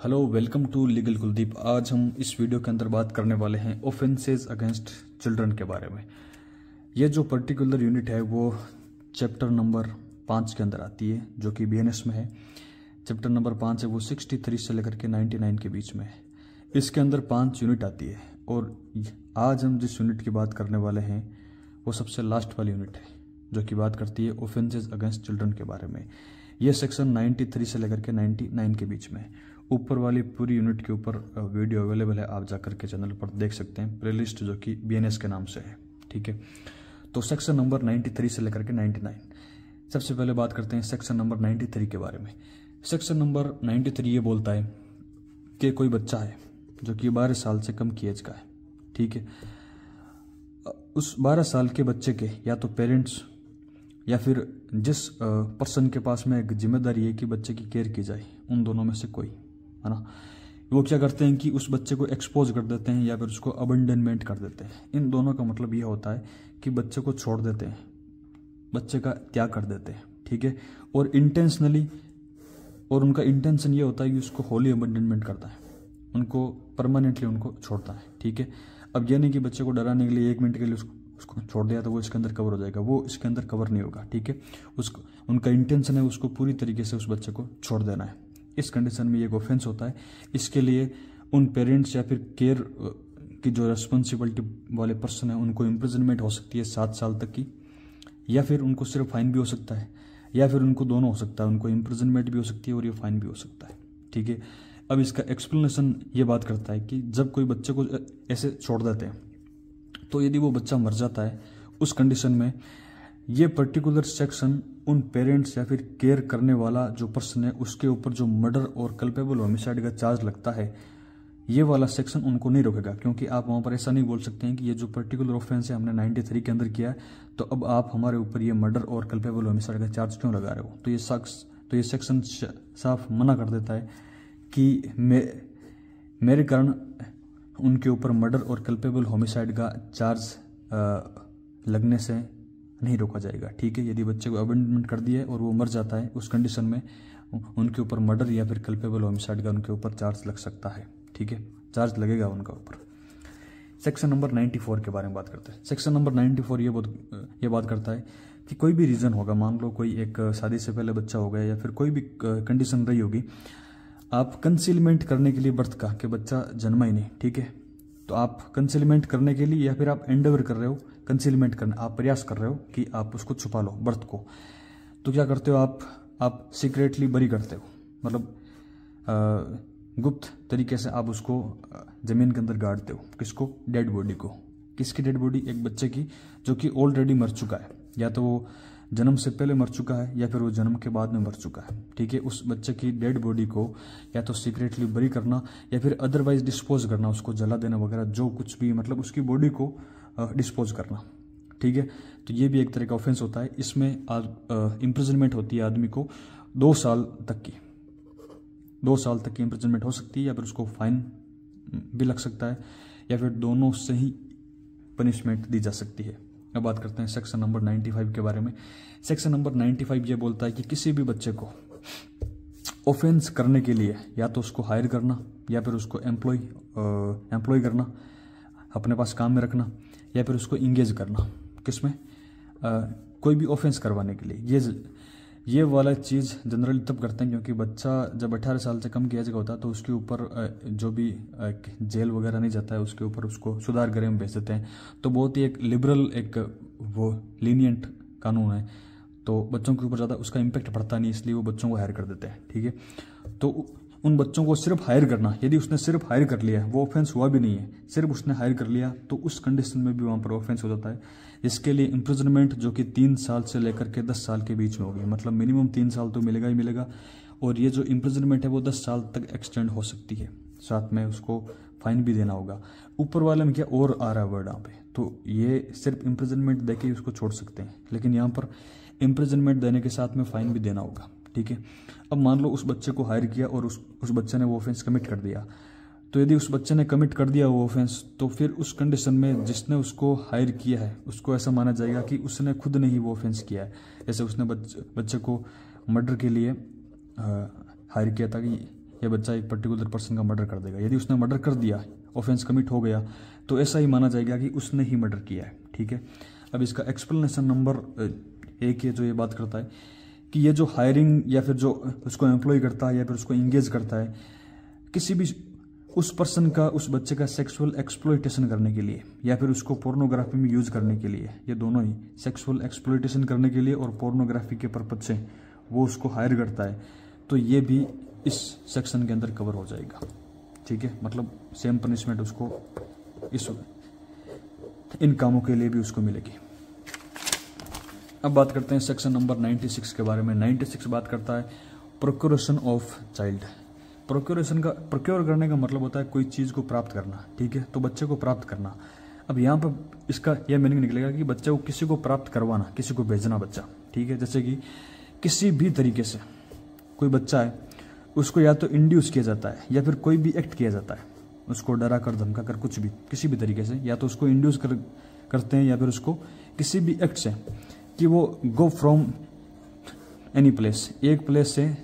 Hello, welcome to legal Kuldeep. आज हम इस वीडियो के अंदर बात करने वाले हैं ऑफेंसेस अगेंस्ट चिल्ड्रन के बारे में। यह जो पर्टिकुलर यूनिट है वो चैप्टर नंबर 5 के अंदर आती है, जो कि बीएनएस में है। चैप्टर नंबर 5 है वो 63 से लेकर के 99 के बीच में है। इसके अंदर 5 यूनिट आती है और आज हम जिस यूनिट की बात करने वाले हैं वो सबसे लास्ट वाली यूनिट है, जो कि बात करती है ऑफेंसेस अगेंस्ट चिल्ड्रन के बारे में। यह सेक्शन 93 से लेकर के 99 के बीच में है। ऊपर वाली पूरी यूनिट के ऊपर वीडियो अवेलेबल है, आप जाकर के चैनल पर देख सकते हैं, प्लेलिस्ट जो कि बीएनएस के नाम से है। ठीक है, तो सेक्शन नंबर 93 से लेकर के 99। सबसे पहले बात करते हैं सेक्शन नंबर 93 के बारे में। सेक्शन नंबर 93 ये बोलता है कि कोई बच्चा है जो कि 12 साल से कम की एज का है। ठीक है, उस 12 साल के बच्चे के या तो पेरेंट्स या फिर जिस पर्सन के पास में एक जिम्मेदारी है कि बच्चे की केयर की जाए, उन दोनों में से कोई, है ना, वो क्या करते हैं कि उस बच्चे को एक्सपोज कर देते हैं या फिर उसको अबंडनमेंट कर देते हैं। इन दोनों का मतलब यह होता है कि बच्चे को छोड़ देते हैं, बच्चे का त्याग कर देते हैं। ठीक है, और इंटेंशनली, और उनका इंटेंशन ये होता है कि उसको होली अबंडनमेंट करता है, उनको परमानेंटली उनको छोड़ता है। ठीक है, अब यह नहीं कि बच्चे को डराने के लिए 1 मिनट के लिए उसको छोड़ दिया तो वो इसके अंदर कवर हो जाएगा, वो इसके अंदर कवर नहीं होगा। ठीक है, उसको उनका इंटेंशन है उसको पूरी तरीके से उस बच्चे को छोड़ देना है। इस कंडीशन में ये एक ऑफेंस होता है। इसके लिए उन पेरेंट्स या फिर केयर की जो रेस्पॉन्सिबिलिटी वाले पर्सन है उनको इम्प्रिजनमेंट हो सकती है 7 साल तक की, या फिर उनको सिर्फ फाइन भी हो सकता है, या फिर उनको दोनों हो सकता है, उनको इम्प्रिजनमेंट भी हो सकती है और ये फाइन भी हो सकता है। ठीक है, अब इसका एक्सप्लेनेशन ये बात करता है कि जब कोई बच्चे को ऐसे छोड़ देते हैं तो यदि वो बच्चा मर जाता है, उस कंडीशन में ये पर्टिकुलर सेक्शन उन पेरेंट्स या फिर केयर करने वाला जो पर्सन है उसके ऊपर जो मर्डर और कल्पेबल होमिसाइड का चार्ज लगता है, ये वाला सेक्शन उनको नहीं रोकेगा। क्योंकि आप वहां पर ऐसा नहीं बोल सकते हैं कि ये जो पर्टिकुलर ऑफेंस है हमने 93 के अंदर किया है तो अब आप हमारे ऊपर ये मर्डर और कल्पेबल होमिसाइड का चार्ज क्यों लगा रहे हो। तो ये सेक्शन साफ मना कर देता है कि मेरे कारण उनके ऊपर मर्डर और कल्पेबल होमिसाइड का चार्ज लगने से नहीं रोका जाएगा। ठीक है, यदि बच्चे को अबेंडमेंट कर दिया है और वो मर जाता है, उस कंडीशन में उनके ऊपर मर्डर या फिर कल्पेबल होमिसाइड का उनके ऊपर चार्ज लग सकता है। ठीक है, चार्ज लगेगा उनका ऊपर। सेक्शन नंबर 94 के बारे में बात करते हैं। सेक्शन नंबर 94 ये बात करता है कि कोई भी रीजन होगा, मान लो कोई एक शादी से पहले बच्चा हो गया या फिर कोई भी कंडीशन रही होगी, आप कंसीलमेंट करने के लिए बर्थ का कि बच्चा जन्मा ही नहीं। ठीक है, तो आप कंसीलमेंट करने के लिए या फिर आप एंडेवर कर रहे हो कंसीलमेंट करना, आप प्रयास कर रहे हो कि आप उसको छुपा लो बर्थ को, तो क्या करते हो आप सीक्रेटली बरी करते हो, मतलब गुप्त तरीके से आप उसको जमीन के अंदर गाड़ते हो। किसको? डेड बॉडी को। किसकी डेड बॉडी? एक बच्चे की जो कि ऑलरेडी मर चुका है, या तो वो जन्म से पहले मर चुका है या फिर वो जन्म के बाद में मर चुका है। ठीक है, उस बच्चे की डेड बॉडी को या तो सीक्रेटली बरी करना या फिर अदरवाइज डिस्पोज करना, उसको जला देना वगैरह, जो कुछ भी, मतलब उसकी बॉडी को डिस्पोज करना। ठीक है, तो ये भी एक तरह का ऑफेंस होता है। इसमें इम्प्रिजनमेंट होती है आदमी को 2 साल तक की, 2 साल तक की इम्प्रिजनमेंट हो सकती है, या फिर उसको फाइन भी लग सकता है, या फिर दोनों से ही पनिशमेंट दी जा सकती है। अब बात करते हैं सेक्शन नंबर 95 के बारे में। सेक्शन नंबर 95 ये बोलता है कि किसी भी बच्चे को ऑफेंस करने के लिए या तो उसको हायर करना या फिर उसको एम्प्लॉय करना, अपने पास काम में रखना, या फिर उसको इंगेज करना, किसमें, कोई भी ऑफेंस करवाने के लिए। ये वाला चीज़ जनरली तब करते हैं क्योंकि बच्चा जब 18 साल से कम की एज का होता है तो उसके ऊपर जो भी जेल वगैरह नहीं जाता है, उसके ऊपर उसको सुधार गृह में भेज देते हैं। तो बहुत ही एक लिबरल, एक वो लीनियंट कानून है, तो बच्चों के ऊपर ज़्यादा उसका इम्पैक्ट पड़ता नहीं, इसलिए वो बच्चों को हायर कर देते हैं। ठीक है, तो उन बच्चों को सिर्फ हायर करना, यदि उसने सिर्फ हायर कर लिया है, वो ऑफेंस हुआ भी नहीं है, सिर्फ उसने हायर कर लिया, तो उस कंडीशन में भी वहाँ पर ऑफेंस हो जाता है। इसके लिए इम्प्रिजनमेंट जो कि 3 साल से लेकर के 10 साल के बीच में होगी, मतलब मिनिमम 3 साल तो मिलेगा ही मिलेगा, और ये जो इम्प्रिजनमेंट है वो 10 साल तक एक्सटेंड हो सकती है, साथ में उसको फाइन भी देना होगा। ऊपर वाले में क्या और आ रहा है वर्ड यहाँ पे, तो ये सिर्फ इम्प्रिजनमेंट दे के उसको छोड़ सकते हैं, लेकिन यहाँ पर इम्प्रिजनमेंट देने के साथ में फाइन भी देना होगा। ठीक है, अब मान लो उस बच्चे को हायर किया और उस बच्चे ने वो ऑफेंस कमिट कर दिया, तो यदि उस बच्चे ने कमिट कर दिया वो ऑफेंस, तो फिर उस कंडीशन में जिसने उसको हायर किया है उसको ऐसा माना जाएगा कि उसने खुद ने ही वो ऑफेंस किया है। जैसे उसने बच्चे को मर्डर के लिए हायर किया था कि यह बच्चा एक पर्टिकुलर पर्सन का मर्डर कर देगा। यदि उसने मर्डर कर दिया, ऑफेंस कमिट हो गया, तो ऐसा ही माना जाएगा कि उसने ही मर्डर किया है। ठीक है, अब इसका एक्सप्लेनेशन नंबर 1 है जो ये बात करता है कि ये जो हायरिंग या फिर जो उसको एम्प्लॉय करता है या फिर उसको इंगेज करता है किसी भी उस पर्सन का, उस बच्चे का सेक्सुअल एक्सप्लॉयटेशन करने के लिए या फिर उसको पोर्नोग्राफी में यूज करने के लिए, ये दोनों ही सेक्सुअल एक्सप्लॉयटेशन करने के लिए और पोर्नोग्राफी के पर्पज से वो उसको हायर करता है, तो ये भी इस सेक्शन के अंदर कवर हो जाएगा। ठीक है, मतलब सेम पनिशमेंट उसको इन कामों के लिए भी उसको मिलेगी। अब बात करते हैं सेक्शन नंबर 96 के बारे में। 96 बात करता है प्रोक्योरेशन ऑफ चाइल्ड। प्रोक्योरेशन का, प्रोक्योर करने का मतलब होता है कोई चीज़ को प्राप्त करना। ठीक है, तो बच्चे को प्राप्त करना। अब यहाँ पर इसका यह मीनिंग निकलेगा कि बच्चे को किसी को प्राप्त करवाना, किसी को भेजना बच्चा। ठीक है, जैसे कि किसी भी तरीके से कोई बच्चा है, उसको या तो इंड्यूस किया जाता है या फिर कोई भी एक्ट किया जाता है, उसको डरा कर धमका कर कुछ भी किसी भी तरीके से, या तो उसको इंड्यूस करते हैं या फिर उसको किसी भी एक्ट से कि वो गो फ्रॉम एनी प्लेस, एक प्लेस से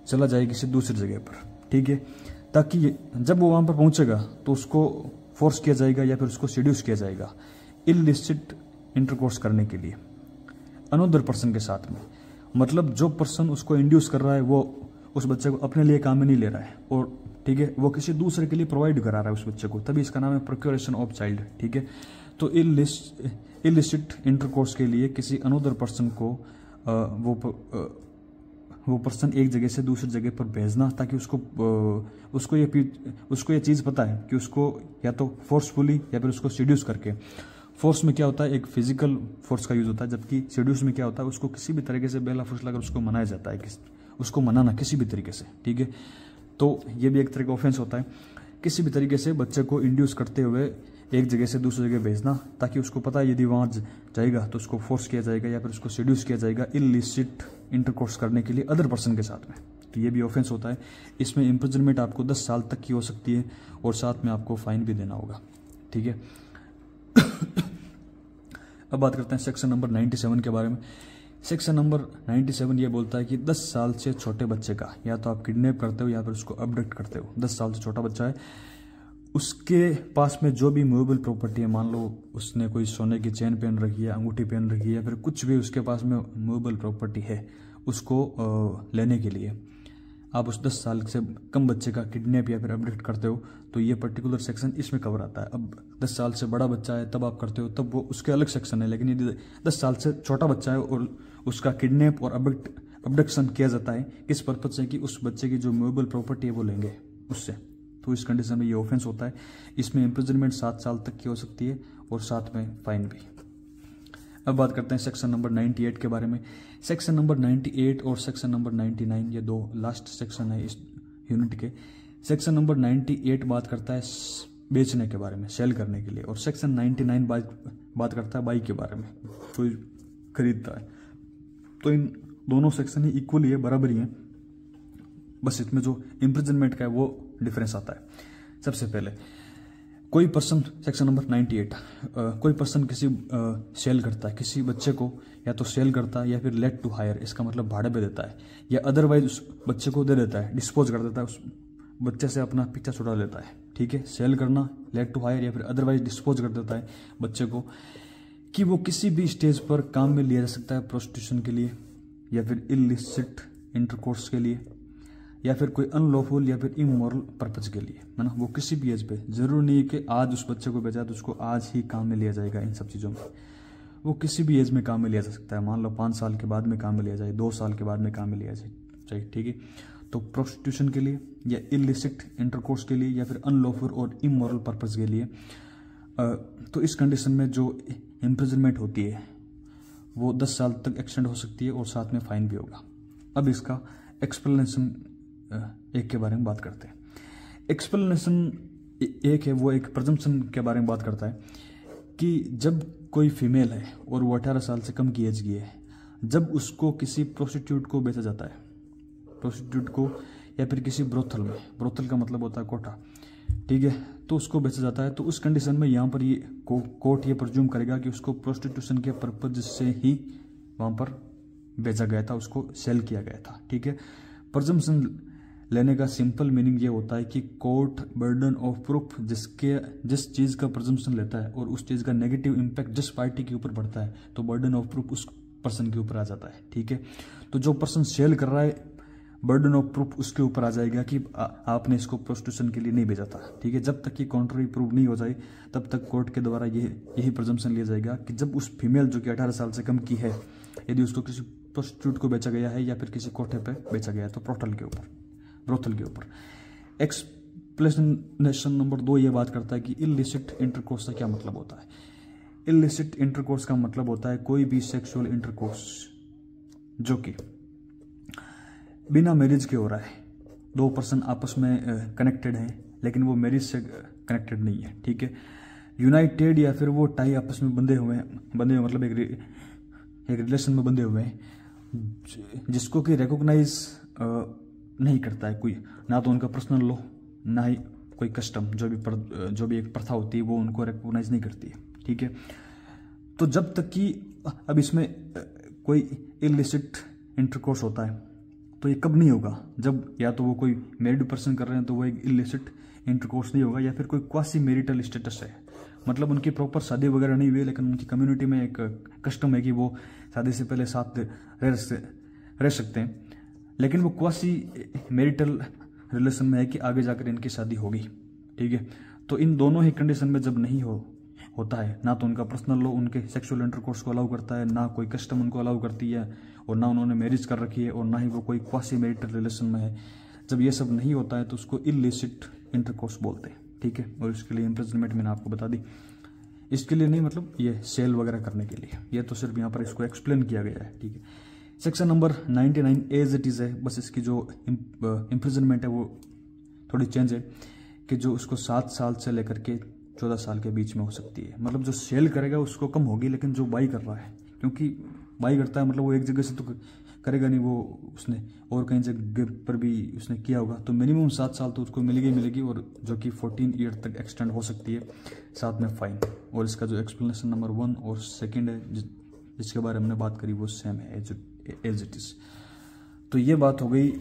चला जाए किसी दूसरी जगह पर। ठीक है, ताकि जब वो वहां पर पहुंचेगा तो उसको फोर्स किया जाएगा या फिर उसको सीड्यूस किया जाएगा इलिसिट इंटरकोर्स करने के लिए अनदर पर्सन के साथ में। मतलब जो पर्सन उसको इंड्यूस कर रहा है वो उस बच्चे को अपने लिए काम में नहीं ले रहा है, और ठीक है, वो किसी दूसरे के लिए प्रोवाइड करा रहा है उस बच्चे को, तभी इसका नाम है प्रोक्योरेशन ऑफ चाइल्ड। ठीक है, तो इलिसिट इंटरकोर्स के लिए किसी अनदर पर्सन को वो पर्सन एक जगह से दूसरी जगह पर भेजना, ताकि उसको ये चीज़ पता है कि उसको या तो फोर्सफुली या फिर उसको सीड्यूस करके। फोर्स में क्या होता है, एक फिजिकल फोर्स का यूज होता है, जबकि सीड्यूस में क्या होता है, उसको किसी भी तरीके से बेला फुसला कर उसको मनाया जाता है, उसको मनाना किसी भी तरीके से। ठीक है, तो ये भी एक तरह का ऑफेंस होता है, किसी भी तरीके से बच्चे को इंड्यूस करते हुए एक जगह से दूसरी जगह भेजना, ताकि उसको पता है यदि वहाँ जाएगा तो उसको फोर्स किया जाएगा या फिर उसको सीड्यूस किया जाएगा इलिसिट इंटरकोर्स करने के लिए अदर पर्सन के साथ में। तो ये भी ऑफेंस होता है। इसमें इम्प्रिजनमेंट आपको 10 साल तक की हो सकती है और साथ में आपको फाइन भी देना होगा। ठीक है, अब बात करते हैं सेक्शन नंबर 97 के बारे में। सेक्शन नंबर 97 ये बोलता है कि 10 साल से छोटे बच्चे का या तो आप किडनैप करते हो या फिर उसको अबडक्ट करते हो। 10 साल से छोटा बच्चा है, उसके पास में जो भी मूवेबल प्रॉपर्टी है, मान लो उसने कोई सोने की चेन पहन रखी है, अंगूठी पहन रखी है, या फिर कुछ भी उसके पास में मूवेबल प्रॉपर्टी है, उसको लेने के लिए आप उस 10 साल से कम बच्चे का किडनैप या फिर अबडक्ट करते हो, तो ये पर्टिकुलर सेक्शन इसमें कवर आता है। अब 10 साल से बड़ा बच्चा है तब आप करते हो, तब वो उसके अलग सेक्शन है। लेकिन यदि 10 साल से छोटा बच्चा है और उसका किडनैप और अबडक्शन किया जाता है, किस पर्पज से, कि उस बच्चे की जो मूवेबल प्रॉपर्टी है वो लेंगे उससे, तो इस कंडीशन में ये ऑफेंस होता है। इसमें इम्प्रिजनमेंट 7 साल तक की हो सकती है और साथ में फाइन भी। अब बात करते हैं सेक्शन नंबर 98 के बारे में। सेक्शन नंबर 98 और सेक्शन नंबर 99 ये दो लास्ट सेक्शन है इस यूनिट के। सेक्शन नंबर 98 बात करता है बेचने के बारे में, सेल करने के लिए, और सेक्शन 99 बात करता है बाई के बारे में, कोई खरीदता है। तो इन दोनों सेक्शन ही इक्वली है, बराबर ही है, बस इसमें जो इम्प्रिजनमेंट का है वो डिफरेंस आता है। सबसे पहले कोई पर्सन, सेक्शन नंबर 98, कोई पर्सन किसी सेल करता है किसी बच्चे को, या तो सेल करता है या फिर लेट टू हायर, इसका मतलब भाड़े पे देता है, या अदरवाइज उस बच्चे को दे देता है, डिस्पोज कर देता है, उस बच्चे से अपना पीछा छुड़ा लेता है। ठीक है, सेल करना, लेट टू हायर, या फिर अदरवाइज डिस्पोज कर देता है बच्चे को, कि वो किसी भी स्टेज पर काम में लिया जा सकता है, प्रोस्टिट्यूशन के लिए या फिर इलिसिट इंटरकोर्स के लिए, या फिर कोई अनलॉफुल या फिर इमोरल पर्पज के लिए, है ना। वो किसी भी एज पे, जरूरी नहीं है कि आज उस बच्चे को भेजा तो उसको आज ही काम में लिया जाएगा। इन सब चीज़ों में वो किसी भी एज में काम में लिया जा सकता है। मान लो 5 साल के बाद में काम में लिया जाए, 2 साल के बाद में काम में लिया जाए, ठीक है। तो प्रोस्टिट्यूशन के लिए या इलिसिट इंटरकोर्स के लिए या फिर अनलॉफुल और इमोरल पर्पज के लिए, तो इस कंडीशन में जो इम्प्रिजनमेंट होती है वो 10 साल तक एक्सटेंड हो सकती है और साथ में फाइन भी होगा। अब इसका एक्सप्लेनेशन एक के बारे में बात करते हैं। एक्सप्लेनेशन एक है वो एक प्रजम्पशन के बारे में बात करता है कि जब कोई फीमेल है और वो 18 साल से कम की एज की है, जब उसको किसी प्रोस्टिट्यूट को बेचा जाता है, प्रोस्टिट्यूट को या फिर किसी ब्रोथल में, ब्रोथल का मतलब होता है कोठा, ठीक है, तो उसको बेचा जाता है, तो उस कंडीशन में यहाँ पर ये कोर्ट ये प्रज्यूम करेगा कि उसको प्रोस्टिट्यूशन के पर्पज से ही वहाँ पर बेचा गया था, उसको सेल किया गया था, ठीक है। प्रजम्पशन लेने का सिंपल मीनिंग ये होता है कि कोर्ट बर्डन ऑफ प्रूफ जिस चीज़ का प्रिजम्पशन लेता है और उस चीज़ का नेगेटिव इम्पैक्ट जिस पार्टी के ऊपर पड़ता है तो बर्डन ऑफ प्रूफ उस पर्सन के ऊपर आ जाता है। ठीक है, तो जो पर्सन सेल कर रहा है बर्डन ऑफ प्रूफ उसके ऊपर आ जाएगा कि आपने इसको प्रोस्टिट्यूशन के लिए नहीं भेजा था। ठीक है, जब तक ये कॉन्ट्ररी प्रूव नहीं हो जाए तब तक कोर्ट के द्वारा यही प्रिजम्पशन लिया जाएगा कि जब उस फीमेल जो कि 18 साल से कम की है यदि उसको किसी प्रोस्टिट्यूट को बेचा गया है या फिर किसी कोठे पे बेचा गया है तो ब्रोथल के ऊपर। एक्सप्लेनेशन नंबर 2 ये बात करता है कि इलिसिट इंटरकोर्स का क्या मतलब होता है। इलिसिट इंटरकोर्स का मतलब होता है कोई भी सेक्सुअल इंटरकोर्स जो कि बिना मैरिज के हो रहा है। 2 पर्सन आपस में कनेक्टेड हैं लेकिन वो मैरिज से कनेक्टेड नहीं है। ठीक है, यूनाइटेड या फिर वो टाई आपस में बंधे हुए मतलब एक रिलेशन में बंधे हुए हैं जिसको कि रिकॉग्नाइज नहीं करता है कोई, ना तो उनका पर्सनल लॉ ना ही कोई कस्टम जो भी एक प्रथा होती है वो उनको रिकॉग्नाइज नहीं करती है। ठीक है, तो जब तक कि अब इसमें कोई इलिसिट इंटरकोर्स होता है तो ये कब नहीं होगा, जब या तो वो कोई मैरिड पर्सन कर रहे हैं तो वो एक इलिसिट इंटरकोर्स नहीं होगा, या फिर कोई क्वासी मैरिटल स्टेटस है, मतलब उनकी प्रॉपर शादी वगैरह नहीं हुई लेकिन उनकी कम्युनिटी में एक कस्टम है कि वो शादी से पहले साथ रह सकते हैं, लेकिन वो क्वासी मैरिटल रिलेशन में है कि आगे जाकर इनकी शादी होगी। ठीक है, तो इन दोनों ही कंडीशन में जब नहीं होता है, ना तो उनका पर्सनल लॉ उनके सेक्सुअल इंटरकोर्स को अलाउ करता है, ना कोई कस्टम उनको अलाउ करती है, और ना उन्होंने मैरिज कर रखी है, और ना ही वो कोई क्वासी मैरिटल रिलेशन में है, जब ये सब नहीं होता है तो उसको इलिसिट इंटरकोर्स बोलते हैं। ठीक है, और इसके लिए इम्प्रिजनमेंट मैंने आपको बता दी, इसके लिए नहीं मतलब ये सेल वगैरह करने के लिए, ये तो सिर्फ यहाँ पर इसको एक्सप्लेन किया गया है। ठीक है, section number 99 as it is है, बस इसकी जो इम्प्रिजनमेंट है वो थोड़ी चेंज है कि जो उसको 7 साल से लेकर के 14 साल के बीच में हो सकती है। मतलब जो सेल करेगा उसको कम होगी, लेकिन जो बाई कर रहा है, क्योंकि बाई करता है मतलब वो एक जगह से तो करेगा नहीं, वो उसने और कहीं जगह पर भी उसने किया होगा, तो मिनिमम 7 साल तो उसको मिलेगी, और जो कि 14 ईयर तक एक्सटेंड हो सकती है, साथ में फाइन। और इसका जो एक्सप्लेनेशन नंबर 1 और 2 है जिसके बारे में हमने बात करी वो सेम है एज इट इज। तो ये बात हो गई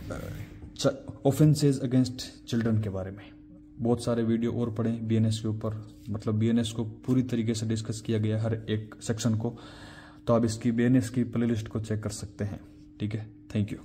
ऑफेंसेस अगेंस्ट चिल्ड्रन के बारे में। बहुत सारे वीडियो और पढ़ें बीएनएस के ऊपर, मतलब बीएनएस को पूरी तरीके से डिस्कस किया गया हर एक सेक्शन को, तो आप इसकी बीएनएस की प्लेलिस्ट को चेक कर सकते हैं। ठीक है, थैंक यू।